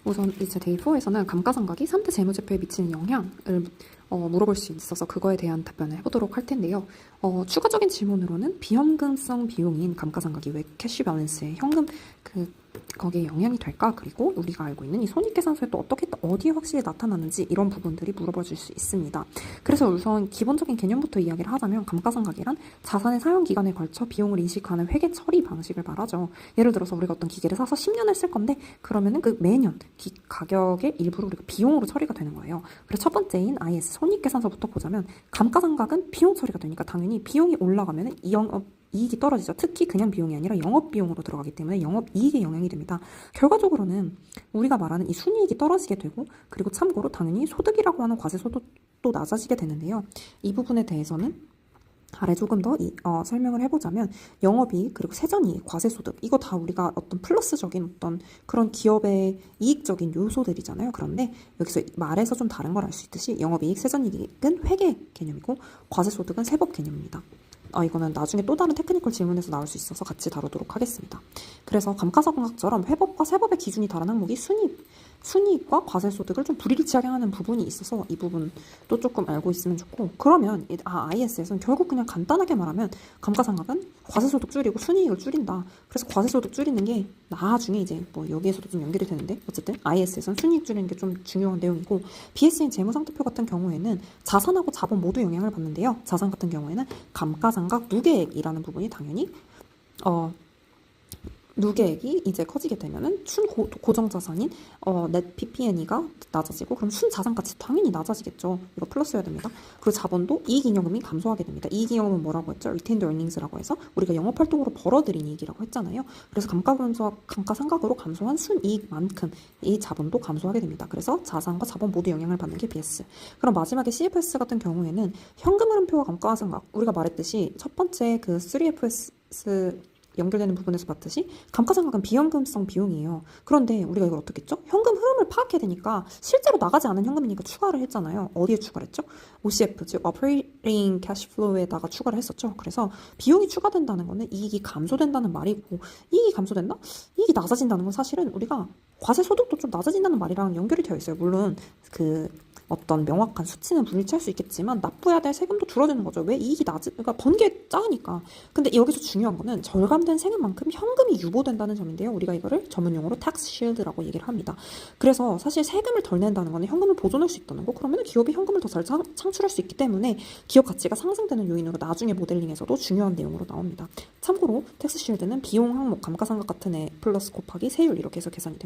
우선 이제 데이 4에서는 감가상각이 3대 재무제표에 미치는 영향을 물어볼 수 있어서 그거에 대한 답변을 해보도록 할 텐데요. 추가적인 질문으로는 비현금성 비용인 감가상각이 왜 캐시 밸런스에 현금 거기에 영향이 될까? 그리고 우리가 알고 있는 이 손익계산서에 또 어디에 확실히 나타나는지 이런 부분들이 물어봐줄 수 있습니다. 그래서 우선 기본적인 개념부터 이야기를 하자면 감가상각이란 자산의 사용 기간에 걸쳐 비용을 인식하는 회계 처리 방식을 말하죠. 예를 들어서 우리가 어떤 기계를 사서 10년을 쓸 건데 그러면은 그 매년 가격의 일부를 우리가 비용으로 처리가 되는 거예요. 그래서 첫 번째인 IS 손익계산서부터 보자면 감가상각은 비용 처리가 되니까 당연히 비용이 올라가면은 이익이 떨어지죠. 특히 그냥 비용이 아니라 영업비용으로 들어가기 때문에 영업이익에 영향이 됩니다. 결과적으로는 우리가 말하는 이 순이익이 떨어지게 되고 그리고 참고로 당연히 소득이라고 하는 과세소득도 낮아지게 되는데요. 이 부분에 대해서는 아래 조금 더 설명을 해보자면 영업이익 그리고 세전이익, 과세소득 이거 다 우리가 어떤 플러스적인 어떤 그런 기업의 이익적인 요소들이잖아요. 그런데 여기서 말에서 좀 다른 걸 알 수 있듯이 영업이익, 세전이익은 회계 개념이고 과세소득은 세법 개념입니다. 이거는 나중에 또 다른 테크니컬 질문에서 나올 수 있어서 같이 다루도록 하겠습니다. 그래서 감가상각처럼 회법과 세법의 기준이 다른 항목이 순이익과 과세소득을 좀 불일치하게 하는 부분이 있어서 이 부분도 조금 알고 있으면 좋고 그러면 IS에서는 결국 그냥 간단하게 말하면 감가상각은 과세소득 줄이고 순이익을 줄인다. 그래서 과세소득 줄이는 게 나중에 이제 뭐 여기에서도 좀 연결이 되는데 어쨌든 IS에서는 순이익 줄이는 게 좀 중요한 내용이고 BS인 재무상태표 같은 경우에는 자산하고 자본 모두 영향을 받는데요. 자산 같은 경우에는 감가상각 누계액이라는 부분이 당연히 누계액이 이제 커지게 되면은 고정자산인 넷 PPNE가 낮아지고 그럼 순자산가치 당연히 낮아지겠죠. 이거 플러스여야 됩니다. 그리고 자본도 이익잉여금이 감소하게 됩니다. 이익잉여금은 뭐라고 했죠? Retained Earnings라고 해서 우리가 영업활동으로 벌어들인 이익이라고 했잖아요. 그래서 감가상각으로 감소한 순이익만큼 이 자본도 감소하게 됩니다. 그래서 자산과 자본 모두 영향을 받는 게 BS. 그럼 마지막에 CFS 같은 경우에는 현금흐름표와 감가상각 우리가 말했듯이 첫 번째 그 3FS 연결되는 부분에서 봤듯이 감가상각은 비현금성 비용이에요. 그런데 우리가 이걸 어떻게 했죠? 현금 흐름을 파악해야 되니까 실제로 나가지 않은 현금이니까 추가를 했잖아요. 어디에 추가를 했죠? OCF, 즉 Operating Cash Flow에다가 추가를 했었죠. 그래서 비용이 추가된다는 거는 이익이 감소된다는 말이고 이익이 감소된다? 이익이 낮아진다는 건 사실은 우리가 과세소득도 좀 낮아진다는 말이랑 연결이 되어 있어요. 물론 어떤 명확한 수치는 불일치할 수 있겠지만 납부해야 될 세금도 줄어드는 거죠. 왜 이익이 그러니까 번 게 작으니까. 근데 여기서 중요한 거는 절감된 세금만큼 현금이 유보된다는 점인데요. 우리가 이거를 전문용어로 tax shield라고 얘기를 합니다. 그래서 사실 세금을 덜 낸다는 거는 현금을 보존할 수 있다는 거. 그러면 기업이 현금을 더 잘 창출할 수 있기 때문에 기업 가치가 상승되는 요인으로 나중에 모델링에서도 중요한 내용으로 나옵니다. 참고로 tax shield는 비용 항목 감가상각 같은 애 플러스 곱하기 세율 이렇게 해서 계산이 되고